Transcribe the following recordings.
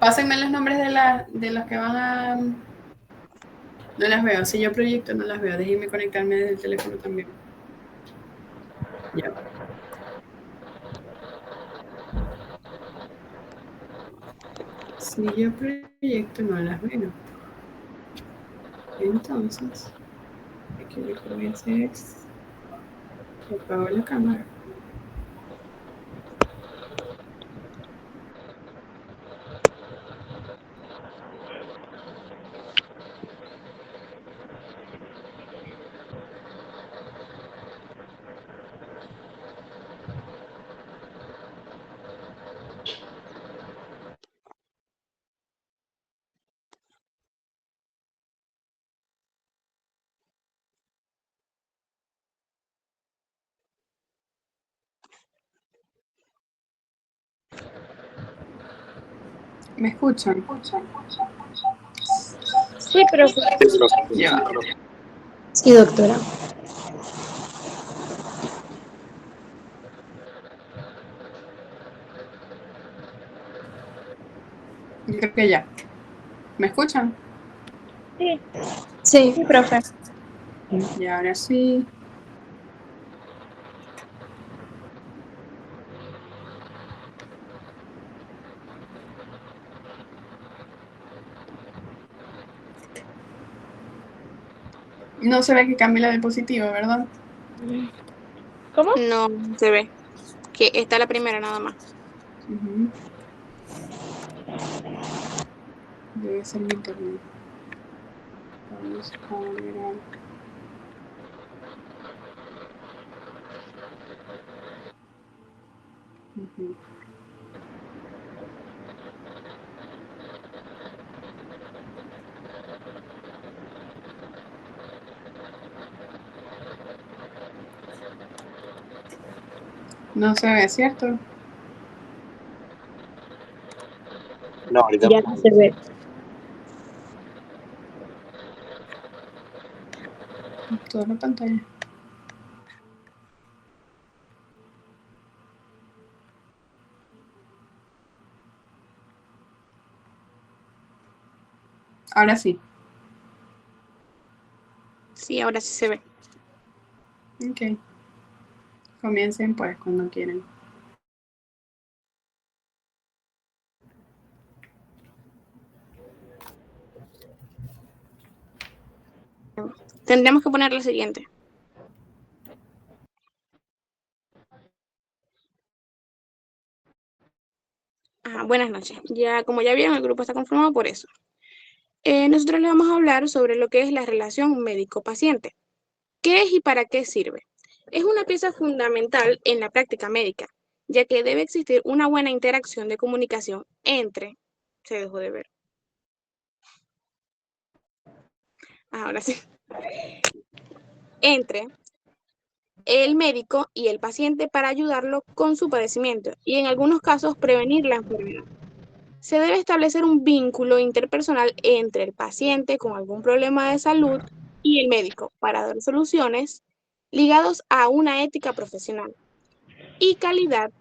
Pásenme los nombres de los que van a... No las veo. Si yo proyecto, no las veo. Déjenme conectarme desde el teléfono también. Ya. Si yo proyecto, no las veo. Entonces, aquí lo que voy a hacer es... apago la cámara. ¿Me escuchan? Sí, profe. Ya. Sí, doctora. Yo creo que ya. ¿Me escuchan? Sí, Sí. sí, profe. Y ahora sí. No se ve que cambie la diapositiva, ¿verdad? ¿Cómo? No se ve. Que está la primera nada más. Uh-huh. Debe ser mi internet. Vamos a volver a... Uh-huh. No se ve, ¿cierto? No, ahorita Ya no se ve. Toda la pantalla. Ahora sí. Sí, ahora sí se ve. Ok. Comiencen pues cuando quieran. Tendríamos que poner la siguiente. Buenas noches. Como ya vieron, el grupo está conformado por eso. Nosotros les vamos a hablar sobre lo que es la relación médico-paciente. ¿Qué es y para qué sirve? Es una pieza fundamental en la práctica médica, ya que debe existir una buena interacción de comunicación entre, se dejó de ver. Ahora sí. Entre el médico y el paciente para ayudarlo con su padecimiento y en algunos casos prevenir la enfermedad. Se debe establecer un vínculo interpersonal entre el paciente con algún problema de salud y el médico para dar soluciones ligados a una ética profesional y calidad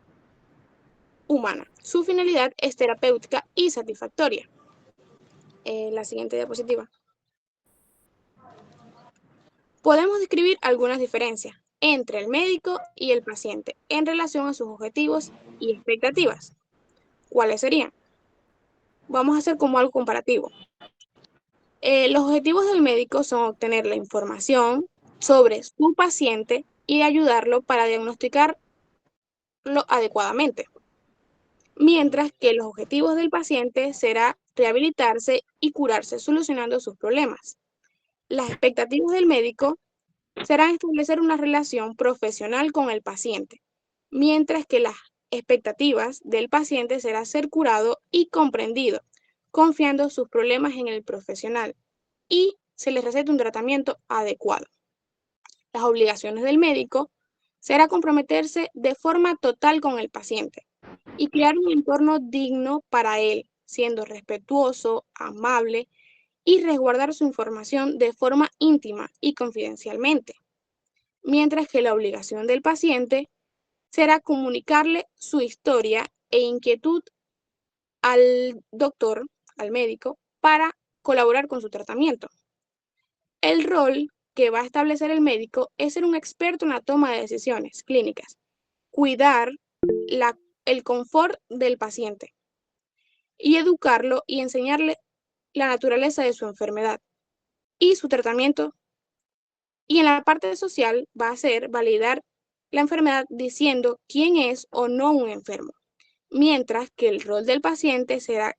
humana. Su finalidad es terapéutica y satisfactoria. La siguiente diapositiva. Podemos describir algunas diferencias entre el médico y el paciente en relación a sus objetivos y expectativas. ¿Cuáles serían? Vamos a hacer como algo comparativo. Los objetivos del médico son obtener la información sobre su paciente y ayudarlo para diagnosticarlo adecuadamente, mientras que los objetivos del paciente será rehabilitarse y curarse solucionando sus problemas. Las expectativas del médico serán establecer una relación profesional con el paciente, mientras que las expectativas del paciente será ser curado y comprendido, confiando sus problemas en el profesional y se les receta un tratamiento adecuado. Las obligaciones del médico será comprometerse de forma total con el paciente y crear un entorno digno para él, siendo respetuoso, amable y resguardar su información de forma íntima y confidencialmente, mientras que la obligación del paciente será comunicarle su historia e inquietud al doctor, al médico, para colaborar con su tratamiento. El rol que va a establecer el médico es ser un experto en la toma de decisiones clínicas, cuidar el confort del paciente y educarlo y enseñarle la naturaleza de su enfermedad y su tratamiento. Y en la parte social va a ser validar la enfermedad diciendo quién es o no un enfermo, mientras que el rol del paciente será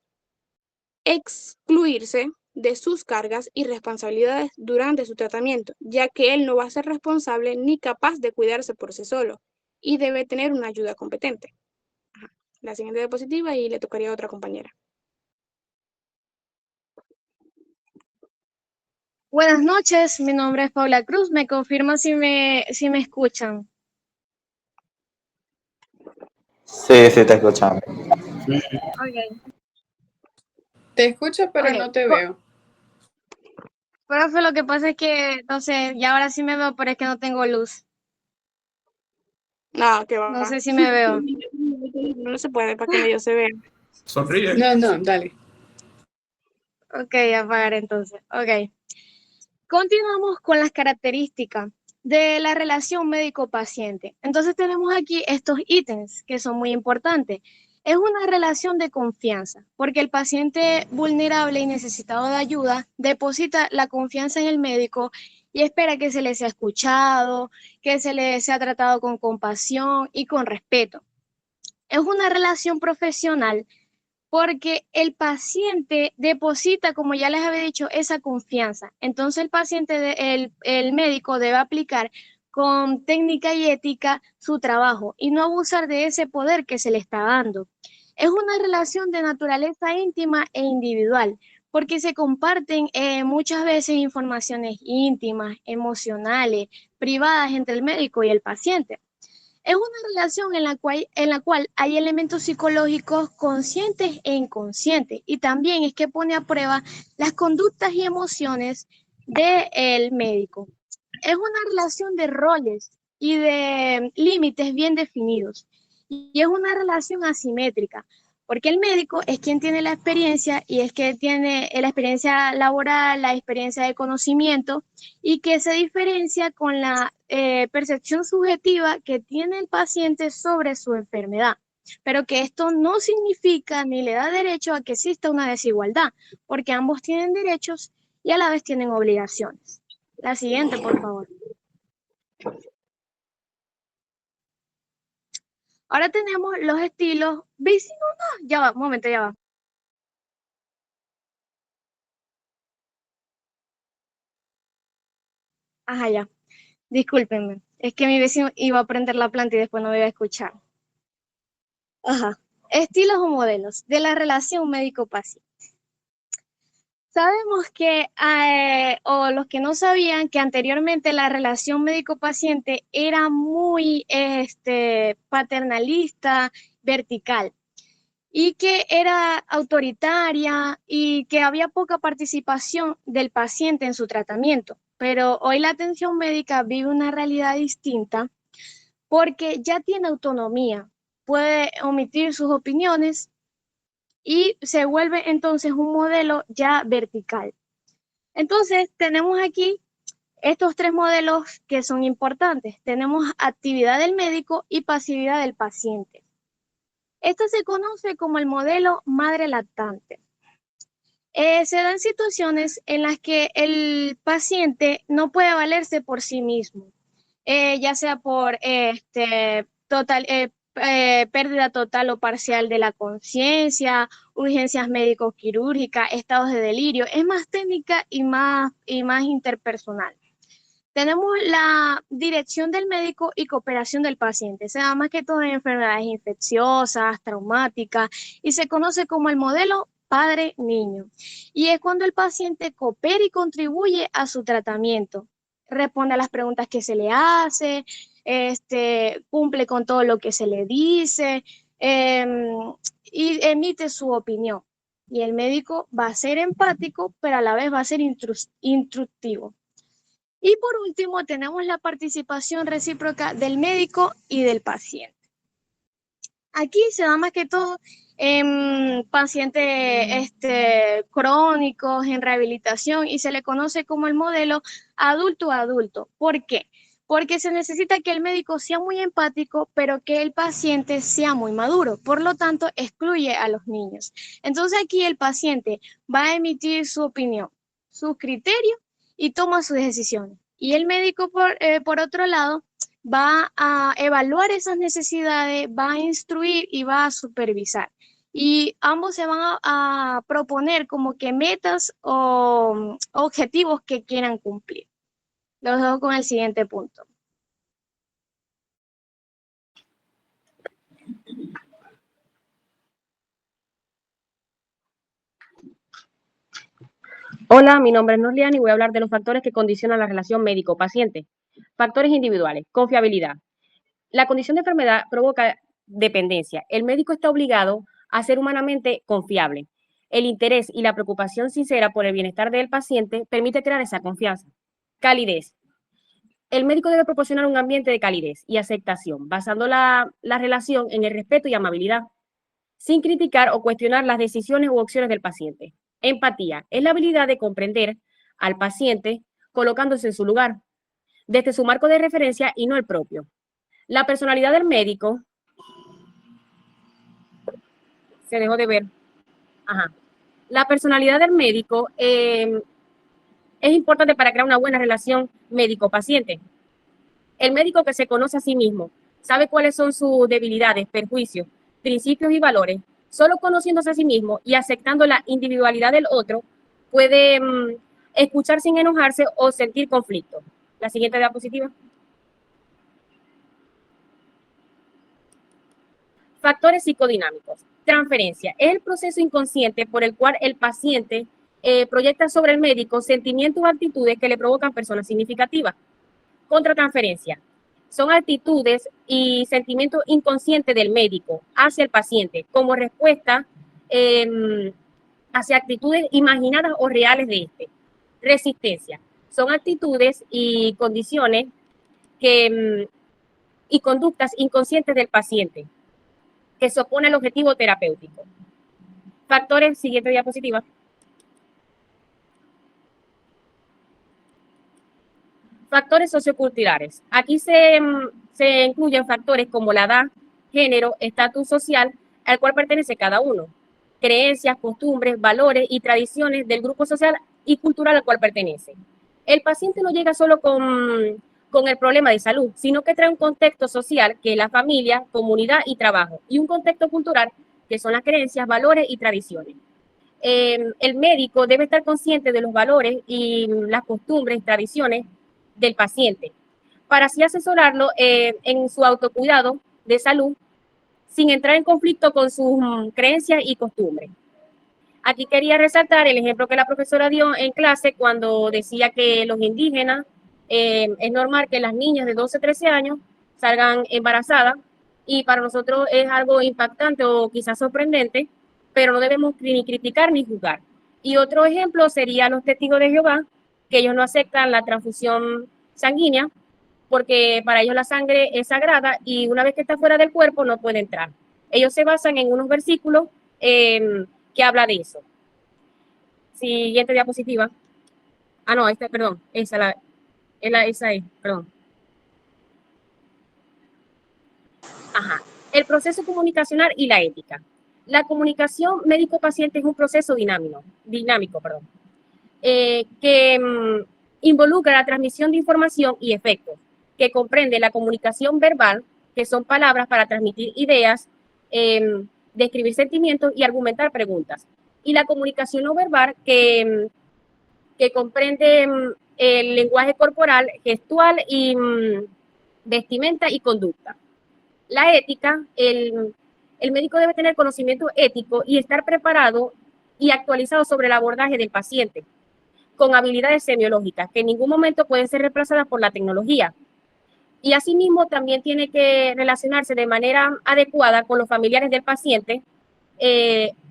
excluirse de sus cargas y responsabilidades durante su tratamiento, ya que él no va a ser responsable ni capaz de cuidarse por sí solo y debe tener una ayuda competente. Ajá. La siguiente diapositiva y le tocaría a otra compañera. Buenas noches, mi nombre es Paula Cruz. ¿Me confirman si me escuchan? Sí, sí, te escuchamos. Ok. Te escucho, pero Ok. no te veo. Profe, lo que pasa es que, no sé, ya ahora sí me veo, pero es que no tengo luz. No, que va. No sé si me veo. No se puede para que medio se vea. Sonríe. No, dale. Ok, apagar entonces. Ok. Continuamos con las características de la relación médico-paciente. Entonces tenemos aquí estos ítems que son muy importantes. Es una relación de confianza, porque el paciente vulnerable y necesitado de ayuda deposita la confianza en el médico y espera que se le sea escuchado, que se le sea tratado con compasión y con respeto. Es una relación profesional porque el paciente deposita, como ya les había dicho, esa confianza. Entonces el médico debe aplicar con técnica y ética su trabajo y no abusar de ese poder que se le está dando. Es una relación de naturaleza íntima e individual, porque se comparten muchas veces informaciones íntimas, emocionales, privadas entre el médico y el paciente. Es una relación en la cual hay elementos psicológicos conscientes e inconscientes y también es que pone a prueba las conductas y emociones del médico. Es una relación de roles y de límites bien definidos y es una relación asimétrica porque el médico es quien tiene la experiencia y es que tiene la experiencia laboral, la experiencia de conocimiento y que se diferencia con la percepción subjetiva que tiene el paciente sobre su enfermedad, pero que esto no significa ni le da derecho a que exista una desigualdad, porque ambos tienen derechos y a la vez tienen obligaciones. La siguiente, por favor. Ahora tenemos los estilos vecinos. No, ya va, un momento, ya va. Ajá, ya. Discúlpenme. Es que mi vecino iba a prender la planta y después no me iba a escuchar. Ajá. Estilos o modelos de la relación médico-paciente. Sabemos que, o los que no sabían, que anteriormente la relación médico-paciente era muy paternalista, vertical, y que era autoritaria y que había poca participación del paciente en su tratamiento. Pero hoy la atención médica vive una realidad distinta porque ya tiene autonomía, puede omitir sus opiniones y se vuelve entonces un modelo ya vertical. Entonces, tenemos aquí estos tres modelos que son importantes. Tenemos actividad del médico y pasividad del paciente. Esto se conoce como el modelo madre lactante. Se dan situaciones en las que el paciente no puede valerse por sí mismo, ya sea por pérdida total o parcial de la conciencia, urgencias médico-quirúrgicas, estados de delirio. Es más técnica y más interpersonal. Tenemos la dirección del médico y cooperación del paciente. Se da más que todo en enfermedades infecciosas, traumáticas, y se conoce como el modelo padre-niño. Y es cuando el paciente coopera y contribuye a su tratamiento. Responde a las preguntas que se le hace, cumple con todo lo que se le dice y emite su opinión. Y el médico va a ser empático, pero a la vez va a ser instructivo. Y por último, tenemos la participación recíproca del médico y del paciente. Aquí se da más que todo pacientes crónicos en rehabilitación y se le conoce como el modelo adulto a adulto. ¿Por qué? Porque se necesita que el médico sea muy empático, pero que el paciente sea muy maduro. Por lo tanto, excluye a los niños. Entonces aquí el paciente va a emitir su opinión, sus criterios y toma sus decisiones. Y el médico, por otro lado, va a evaluar esas necesidades, va a instruir y va a supervisar. Y ambos se van a proponer como que metas o objetivos que quieran cumplir. Los dejo con el siguiente punto. Hola, mi nombre es Norlian y voy a hablar de los factores que condicionan la relación médico-paciente. Factores individuales, confiabilidad. La condición de enfermedad provoca dependencia. El médico está obligado a ser humanamente confiable. El interés y la preocupación sincera por el bienestar del paciente permite crear esa confianza. Calidez. El médico debe proporcionar un ambiente de calidez y aceptación, basando la relación en el respeto y amabilidad, sin criticar o cuestionar las decisiones u opciones del paciente. Empatía es la habilidad de comprender al paciente colocándose en su lugar, desde su marco de referencia y no el propio. La personalidad del médico se dejó de ver. Ajá. La personalidad del médico es importante para crear una buena relación médico-paciente. El médico que se conoce a sí mismo, sabe cuáles son sus debilidades, perjuicios, principios y valores, solo conociéndose a sí mismo y aceptando la individualidad del otro, puede escuchar sin enojarse o sentir conflicto. La siguiente diapositiva. Factores psicodinámicos. Transferencia. Es el proceso inconsciente por el cual el paciente proyecta sobre el médico sentimientos o actitudes que le provocan personas significativas. Contratransferencia. Son actitudes y sentimientos inconscientes del médico hacia el paciente como respuesta hacia actitudes imaginadas o reales de este. Resistencia. Son actitudes y condiciones y conductas inconscientes del paciente que se opone al objetivo terapéutico. Factores, siguiente diapositiva. Factores socioculturales. Aquí se incluyen factores como la edad, género, estatus social al cual pertenece cada uno, creencias, costumbres, valores y tradiciones del grupo social y cultural al cual pertenece. El paciente no llega solo con el problema de salud, sino que trae un contexto social que es la familia, comunidad y trabajo, y un contexto cultural que son las creencias, valores y tradiciones. El médico debe estar consciente de los valores y las costumbres y tradiciones del paciente, para así asesorarlo en su autocuidado de salud sin entrar en conflicto con sus creencias y costumbres. Aquí quería resaltar el ejemplo que la profesora dio en clase cuando decía que los indígenas es normal que las niñas de 12, 13 años salgan embarazadas y para nosotros es algo impactante o quizás sorprendente, pero no debemos ni criticar ni juzgar. Y otro ejemplo sería los testigos de Jehová, que ellos no aceptan la transfusión sanguínea porque para ellos la sangre es sagrada y una vez que está fuera del cuerpo no puede entrar. Ellos se basan en unos versículos que habla de eso. Siguiente diapositiva. Ah, no, perdón, esa es, perdón. Ajá. El proceso comunicacional y la ética. La comunicación médico-paciente es un proceso dinámico, que involucra la transmisión de información y efectos, que comprende la comunicación verbal, que son palabras para transmitir ideas, describir sentimientos y argumentar preguntas. Y la comunicación no verbal, que comprende el lenguaje corporal, gestual y vestimenta y conducta. La ética, el médico debe tener conocimiento ético y estar preparado y actualizado sobre el abordaje del paciente, con habilidades semiológicas que en ningún momento pueden ser reemplazadas por la tecnología. Y asimismo también tiene que relacionarse de manera adecuada con los familiares del paciente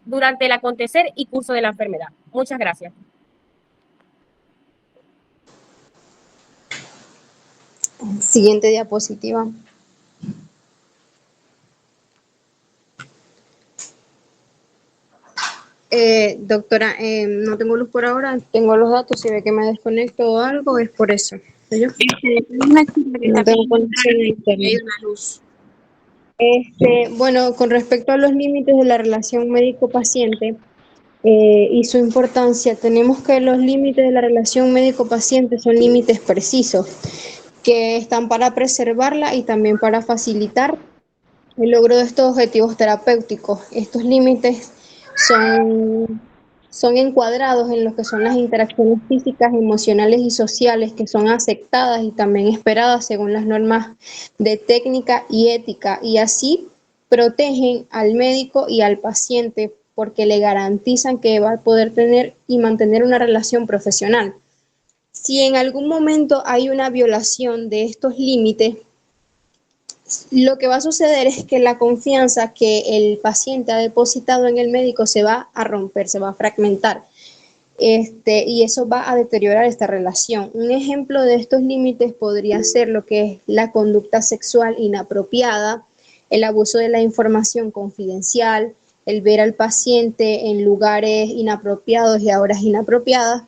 durante el acontecer y curso de la enfermedad. Muchas gracias. Siguiente diapositiva. Doctora, no tengo luz por ahora, tengo los datos, si ve que me desconecto o algo, es por eso. ¿Yo? Una chica que No está tengo pidiendo conexión a internet. la luz. Bueno, con respecto a los límites de la relación médico-paciente y su importancia, tenemos que los límites de la relación médico-paciente son límites precisos, que están para preservarla y también para facilitar el logro de estos objetivos terapéuticos. Estos límites son encuadrados en lo que son las interacciones físicas, emocionales y sociales que son aceptadas y también esperadas según las normas de técnica y ética, y así protegen al médico y al paciente porque le garantizan que va a poder tener y mantener una relación profesional. Si en algún momento hay una violación de estos límites, lo que va a suceder es que la confianza que el paciente ha depositado en el médico se va a romper, se va a fragmentar. Y eso va a deteriorar esta relación. Un ejemplo de estos límites podría ser lo que es la conducta sexual inapropiada, el abuso de la información confidencial, el ver al paciente en lugares inapropiados y a horas inapropiadas.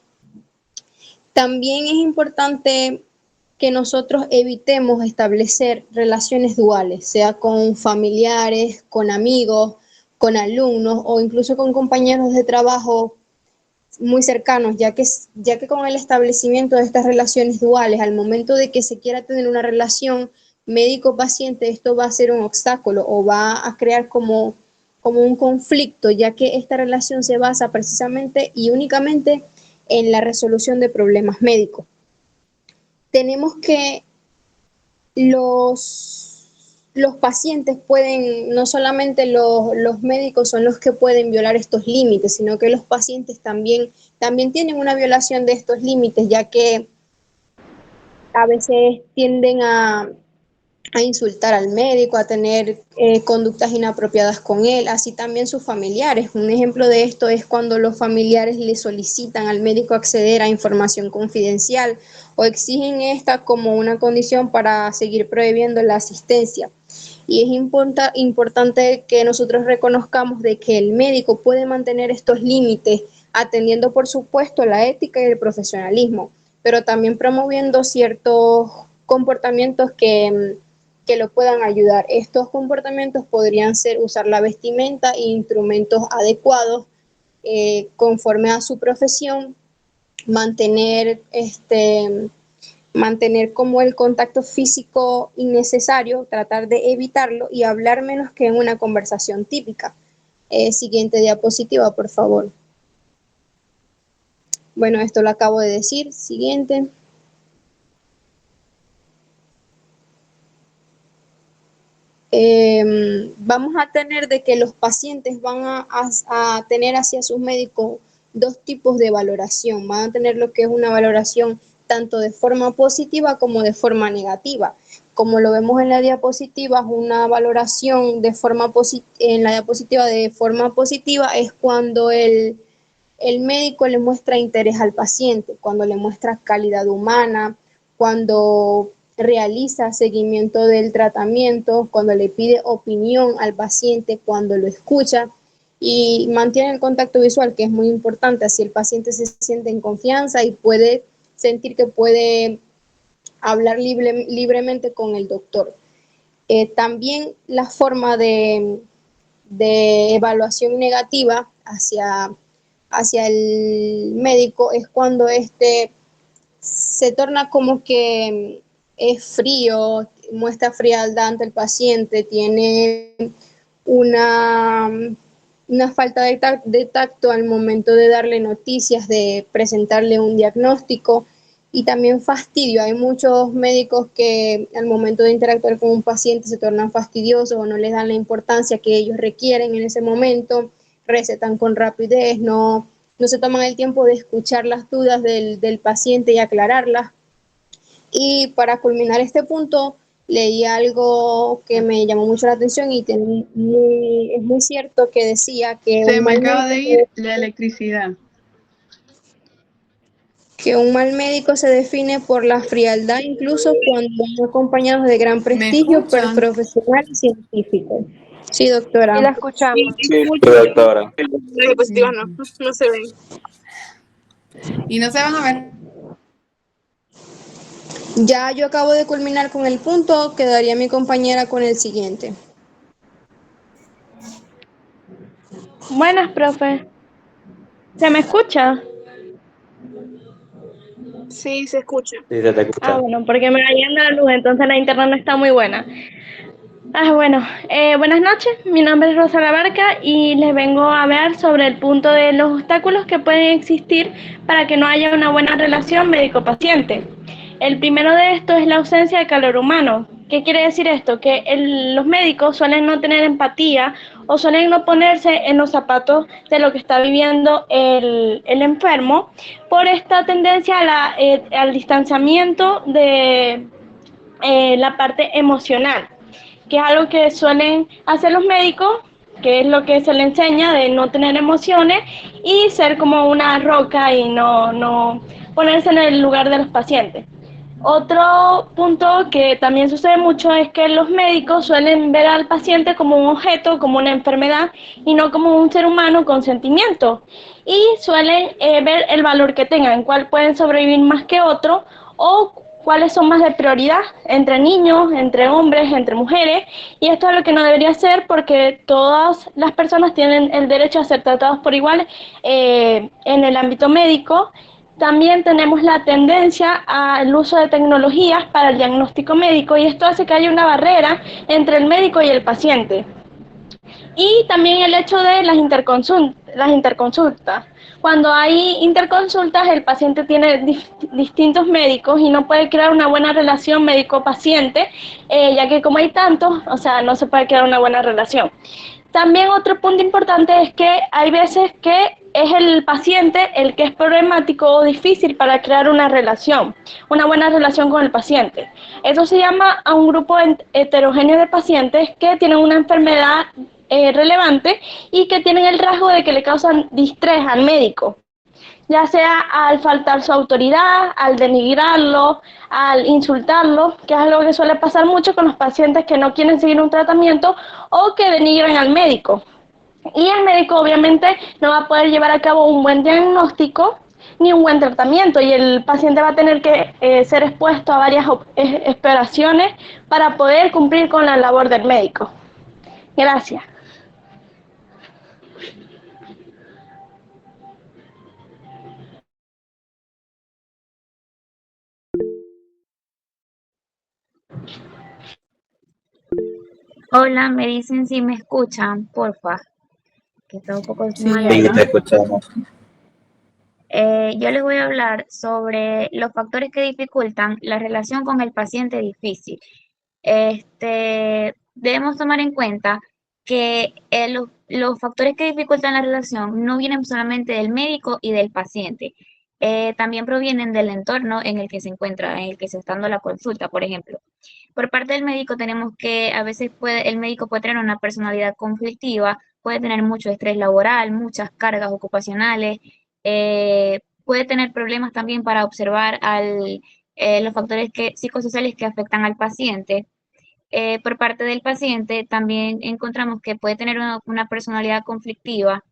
También es importante que nosotros evitemos establecer relaciones duales, sea con familiares, con amigos, con alumnos o incluso con compañeros de trabajo muy cercanos, ya que con el establecimiento de estas relaciones duales, al momento de que se quiera tener una relación médico-paciente, esto va a ser un obstáculo o va a crear como un conflicto, ya que esta relación se basa precisamente y únicamente en la resolución de problemas médicos. Tenemos que los pacientes pueden, no solamente los médicos son los que pueden violar estos límites, sino que los pacientes también tienen una violación de estos límites, ya que a veces tienden a insultar al médico, a tener conductas inapropiadas con él, así también sus familiares. Un ejemplo de esto es cuando los familiares le solicitan al médico acceder a información confidencial o exigen esta como una condición para seguir prohibiendo la asistencia. Y es importante que nosotros reconozcamos de que el médico puede mantener estos límites atendiendo, por supuesto, la ética y el profesionalismo, pero también promoviendo ciertos comportamientos que lo puedan ayudar. Estos comportamientos podrían ser usar la vestimenta e instrumentos adecuados conforme a su profesión, mantener como el contacto físico innecesario, tratar de evitarlo y hablar menos que en una conversación típica. Siguiente diapositiva, por favor. Bueno, esto lo acabo de decir. Siguiente. Vamos a tener de que los pacientes van a tener hacia sus médicos dos tipos de valoración. Van a tener lo que es una valoración tanto de forma positiva como de forma negativa. Como lo vemos en la diapositiva, una valoración de forma en la diapositiva de forma positiva es cuando el médico le muestra interés al paciente, cuando le muestra calidad humana, cuando realiza seguimiento del tratamiento, cuando le pide opinión al paciente, cuando lo escucha y mantiene el contacto visual, que es muy importante, así el paciente se siente en confianza y puede sentir que puede hablar libremente con el doctor. También la forma de evaluación negativa hacia el médico es cuando se torna como que es frío, muestra frialdad ante el paciente, tiene una falta de tacto al momento de darle noticias, de presentarle un diagnóstico y también fastidio. Hay muchos médicos que al momento de interactuar con un paciente se tornan fastidiosos o no les dan la importancia que ellos requieren en ese momento, recetan con rapidez, no se toman el tiempo de escuchar las dudas del paciente y aclararlas. Y para culminar este punto, leí algo que me llamó mucho la atención y es muy cierto que decía que Se me acaba de ir la electricidad. Que un mal médico se define por la frialdad, incluso cuando van acompañados de gran prestigio profesional y científico. Sí, doctora. Y la escuchamos. Sí, doctora. Las diapositivas no se ven. Y no se van a ver. Ya yo acabo de culminar con el punto, quedaría mi compañera con el siguiente. Buenas, profe. ¿Se me escucha? Sí, se escucha. Sí, se te Ah, escucha. bueno, porque me va yendo la luz, entonces la internet no está muy buena. Bueno, buenas noches, mi nombre es Rosa Labarca y les vengo a hablar sobre el punto de los obstáculos que pueden existir para que no haya una buena relación médico-paciente. El primero de estos es la ausencia de calor humano. ¿Qué quiere decir esto? Que los médicos suelen no tener empatía o suelen no ponerse en los zapatos de lo que está viviendo el enfermo por esta tendencia al distanciamiento de la parte emocional, que es algo que suelen hacer los médicos, que es lo que se les enseña de no tener emociones y ser como una roca y no ponerse en el lugar de los pacientes. Otro punto que también sucede mucho es que los médicos suelen ver al paciente como un objeto, como una enfermedad y no como un ser humano con sentimientos. Y suelen ver el valor que tengan, cuál pueden sobrevivir más que otro o cuáles son más de prioridad entre niños, entre hombres, entre mujeres. Y esto es lo que no debería ser porque todas las personas tienen el derecho a ser tratados por igual en el ámbito médico. También tenemos la tendencia al uso de tecnologías para el diagnóstico médico y esto hace que haya una barrera entre el médico y el paciente. Y también el hecho de las interconsultas. Cuando hay interconsultas, el paciente tiene distintos médicos y no puede crear una buena relación médico-paciente, ya que como hay tantos, o sea, no se puede crear una buena relación. También otro punto importante es que hay veces que es el paciente el que es problemático o difícil para crear una buena relación con el paciente. Eso se llama a un grupo heterogéneo de pacientes que tienen una enfermedad relevante y que tienen el rasgo de que le causan distrés al médico, ya sea al faltar su autoridad, al denigrarlo, al insultarlo, que es algo que suele pasar mucho con los pacientes que no quieren seguir un tratamiento o que denigran al médico. Y el médico obviamente no va a poder llevar a cabo un buen diagnóstico ni un buen tratamiento y el paciente va a tener que ser expuesto a varias exploraciones para poder cumplir con la labor del médico. Gracias. Hola, me dicen si me escuchan, porfa, que está un poco Sí, mal Sí, ahí. te escuchamos. Yo les voy a hablar sobre los factores que dificultan la relación con el paciente difícil. Debemos tomar en cuenta que los factores que dificultan la relación no vienen solamente del médico y del paciente, también provienen del entorno en el que se encuentra, en el que se está dando la consulta, por ejemplo. Por parte del médico tenemos que a veces el médico puede tener una personalidad conflictiva, puede tener mucho estrés laboral, muchas cargas ocupacionales, puede tener problemas también para observar los factores psicosociales que afectan al paciente. Por parte del paciente también encontramos que puede tener una personalidad conflictiva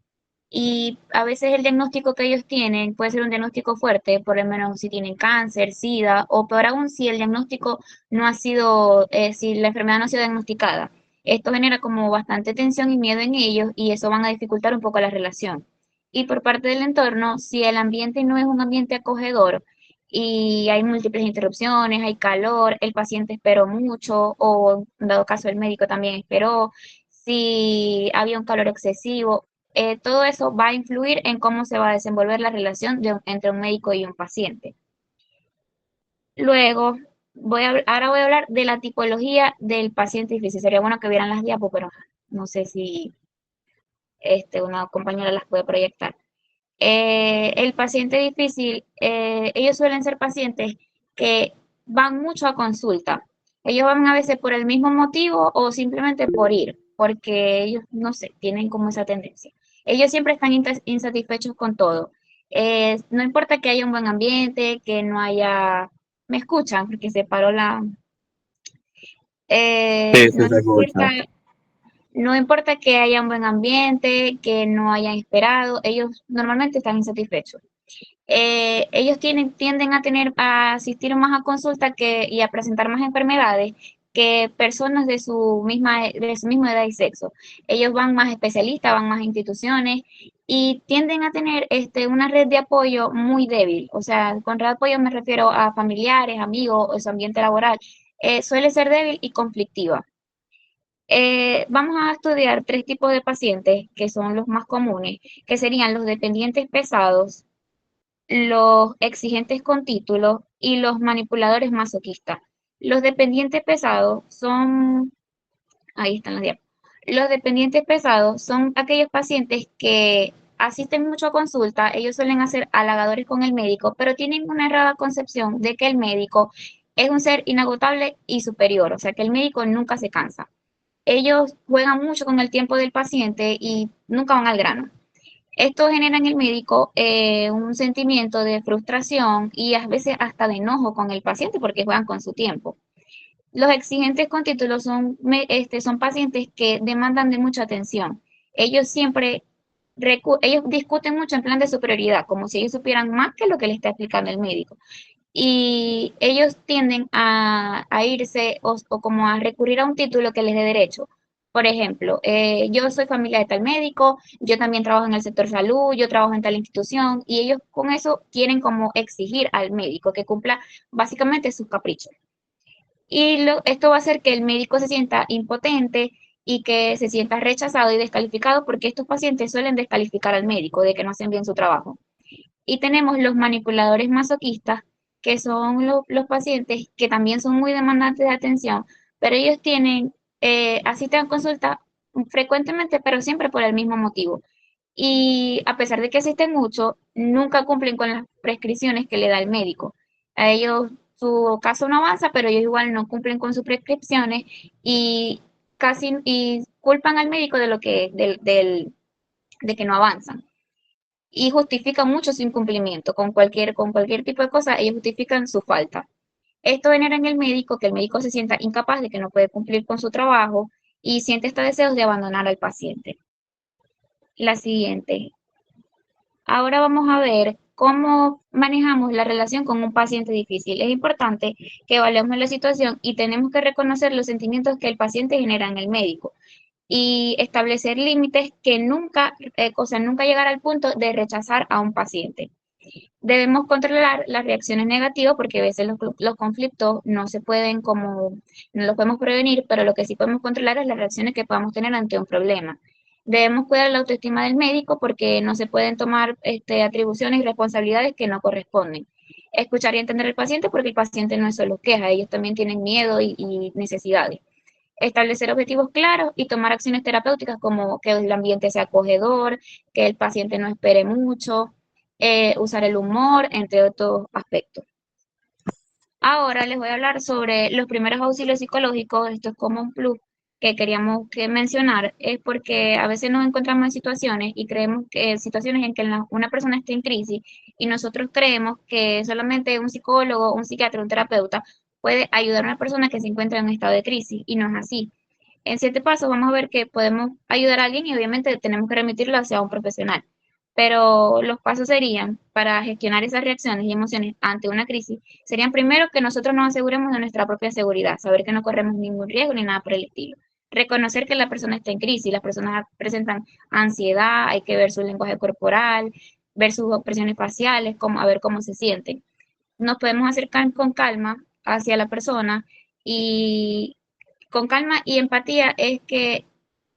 y a veces el diagnóstico que ellos tienen puede ser un diagnóstico fuerte, por lo menos si tienen cáncer, SIDA, o peor aún si el diagnóstico no ha sido, si la enfermedad no ha sido diagnosticada. Esto genera como bastante tensión y miedo en ellos y eso van a dificultar un poco la relación. Y por parte del entorno, si el ambiente no es un ambiente acogedor y hay múltiples interrupciones, hay calor, el paciente esperó mucho o en dado caso el médico también esperó, si había un calor excesivo, todo eso va a influir en cómo se va a desenvolver la relación entre un médico y un paciente. Luego, ahora voy a hablar de la tipología del paciente difícil. Sería bueno que vieran las diapos, pero no sé si una compañera las puede proyectar. El paciente difícil, ellos suelen ser pacientes que van mucho a consulta. Ellos van a veces por el mismo motivo o simplemente por ir, porque ellos, no sé, tienen como esa tendencia. Ellos siempre están insatisfechos con todo. No importa que haya un buen ambiente, que no haya... ¿Me escuchan? Porque se paró la... Sí, sí, no te escucha. No importa que haya un buen ambiente, que no hayan esperado, ellos normalmente están insatisfechos. Ellos tienden a asistir más a consulta y a presentar más enfermedades que personas de su misma edad y sexo. Ellos van más especialistas, van más a instituciones y tienden a tener una red de apoyo muy débil. O sea, con red de apoyo me refiero a familiares, amigos o su ambiente laboral. Suele ser débil y conflictiva. Vamos a estudiar 3 tipos de pacientes que son los más comunes, que serían los dependientes pesados, los exigentes con títulos y los manipuladores masoquistas. Los dependientes pesados son, ahí están los diapos. Los dependientes pesados son aquellos pacientes que asisten mucho a consulta, ellos suelen ser halagadores con el médico, pero tienen una errada concepción de que el médico es un ser inagotable y superior, o sea que el médico nunca se cansa. Ellos juegan mucho con el tiempo del paciente y nunca van al grano. Esto genera en el médico un sentimiento de frustración y a veces hasta de enojo con el paciente porque juegan con su tiempo. Los exigentes con títulos son pacientes que demandan de mucha atención. Ellos ellos discuten mucho en plan de superioridad, como si ellos supieran más que lo que le está explicando el médico. Y ellos tienden a irse o como a recurrir a un título que les dé derecho. Por ejemplo, yo soy familia de tal médico, yo también trabajo en el sector salud, yo trabajo en tal institución, y ellos con eso quieren como exigir al médico que cumpla básicamente sus caprichos. Y esto va a hacer que el médico se sienta impotente y que se sienta rechazado y descalificado porque estos pacientes suelen descalificar al médico de que no hacen bien su trabajo. Y tenemos los manipuladores masoquistas, que son los pacientes que también son muy demandantes de atención, pero ellos asisten a consulta frecuentemente, pero siempre por el mismo motivo. Y a pesar de que asisten mucho, nunca cumplen con las prescripciones que le da el médico. A ellos su caso no avanza, pero ellos igual no cumplen con sus prescripciones y culpan al médico de que no avanzan y justifican mucho su incumplimiento. Con cualquier tipo de cosa, ellos justifican su falta. Esto genera en el médico que el médico se sienta incapaz de que no puede cumplir con su trabajo y siente estos deseos de abandonar al paciente. La siguiente. Ahora vamos a ver cómo manejamos la relación con un paciente difícil. Es importante que evaluemos la situación y tenemos que reconocer los sentimientos que el paciente genera en el médico y establecer límites que nunca llegar al punto de rechazar a un paciente. Debemos controlar las reacciones negativas porque a veces los conflictos no los podemos prevenir, pero lo que sí podemos controlar es las reacciones que podamos tener ante un problema. Debemos cuidar la autoestima del médico porque no se pueden tomar atribuciones y responsabilidades que no corresponden. Escuchar y entender al paciente porque el paciente no es solo queja, ellos también tienen miedo y necesidades. Establecer objetivos claros y tomar acciones terapéuticas como que el ambiente sea acogedor, que el paciente no espere mucho, usar el humor, entre otros aspectos. Ahora les voy a hablar sobre los primeros auxilios psicológicos. Esto es como un plus que queríamos mencionar, es porque a veces nos encontramos en situaciones y creemos que situaciones en que una persona está en crisis y nosotros creemos que solamente un psicólogo, un psiquiatra, un terapeuta puede ayudar a una persona que se encuentra en un estado de crisis y no es así. En 7 pasos vamos a ver que podemos ayudar a alguien y obviamente tenemos que remitirlo hacia un profesional. Pero los pasos serían, para gestionar esas reacciones y emociones ante una crisis, serían primero que nosotros nos aseguremos de nuestra propia seguridad, saber que no corremos ningún riesgo ni nada por el estilo. Reconocer que la persona está en crisis, las personas presentan ansiedad, hay que ver su lenguaje corporal, ver sus expresiones faciales, a ver cómo se sienten. Nos podemos acercar con calma hacia la persona y con calma y empatía es que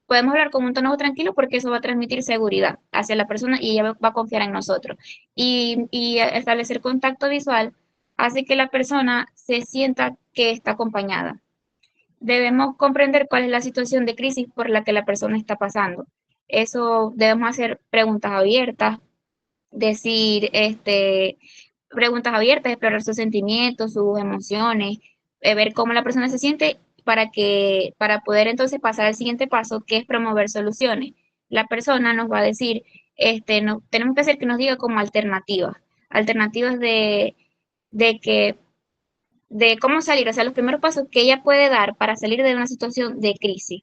podemos hablar con un tono tranquilo porque eso va a transmitir seguridad hacia la persona y ella va a confiar en nosotros. Y establecer contacto visual hace que la persona se sienta que está acompañada. Debemos comprender cuál es la situación de crisis por la que la persona está pasando. Eso debemos hacer preguntas abiertas, preguntas abiertas, explorar sus sentimientos, sus emociones, ver cómo la persona se siente para poder entonces pasar al siguiente paso, que es promover soluciones. La persona nos va a decir, tenemos que hacer que nos diga como alternativas de cómo salir, o sea, los primeros pasos que ella puede dar para salir de una situación de crisis.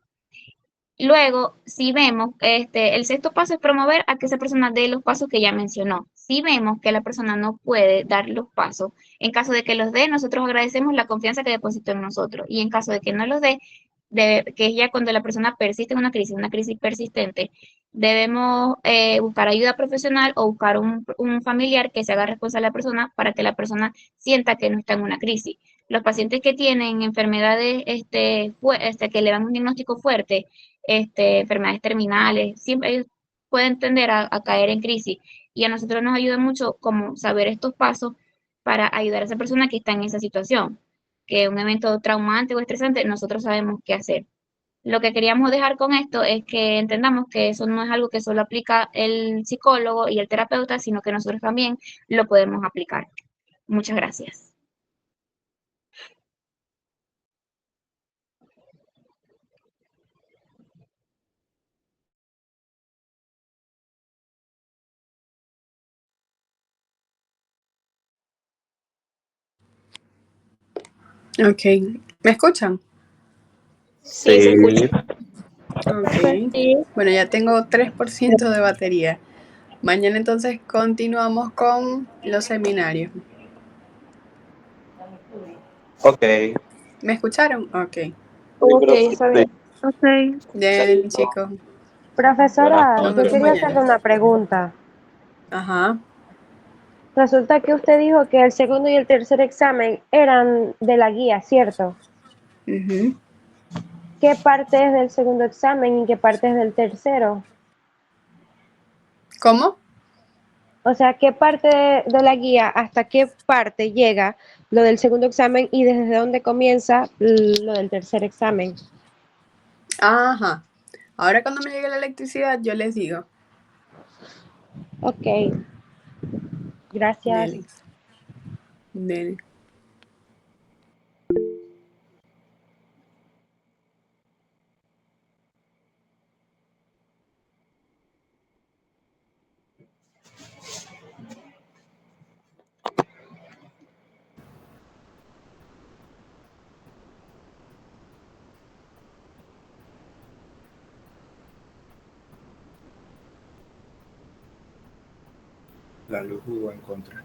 Luego, si vemos, el sexto paso es promover a que esa persona dé los pasos que ya mencionó. Si vemos que la persona no puede dar los pasos, en caso de que los dé, nosotros agradecemos la confianza que depositó en nosotros. Y en caso de que no los dé, que es ya cuando la persona persiste en una crisis persistente, debemos buscar ayuda profesional o buscar un familiar que se haga responsable de la persona para que la persona sienta que no está en una crisis. Los pacientes que tienen enfermedades que le dan un diagnóstico fuerte, enfermedades terminales, siempre ellos pueden tender a caer en crisis. Y a nosotros nos ayuda mucho como saber estos pasos para ayudar a esa persona que está en esa situación, que un evento traumante o estresante, nosotros sabemos qué hacer. Lo que queríamos dejar con esto es que entendamos que eso no es algo que solo aplica el psicólogo y el terapeuta, sino que nosotros también lo podemos aplicar. Muchas gracias. Ok, ¿me escuchan? Sí, se escucha. Ok, bueno, ya tengo 3% de batería. Mañana entonces continuamos con los seminarios. Ok. ¿Me escucharon? Ok. Ok, está bien. Ok. Bien, chicos. Profesora, Nos yo vemos quería mañana. hacerle una pregunta. Ajá. Resulta que usted dijo que el segundo y el tercer examen eran de la guía, ¿cierto? Ujú. ¿Qué parte es del segundo examen y qué parte es del tercero? ¿Cómo? O sea, ¿qué parte de la guía, hasta qué parte llega lo del segundo examen y desde dónde comienza lo del tercer examen? Ajá. Ahora cuando me llegue la electricidad, yo les digo. Ok, gracias. Dele. Dele. La luz jugó en contra.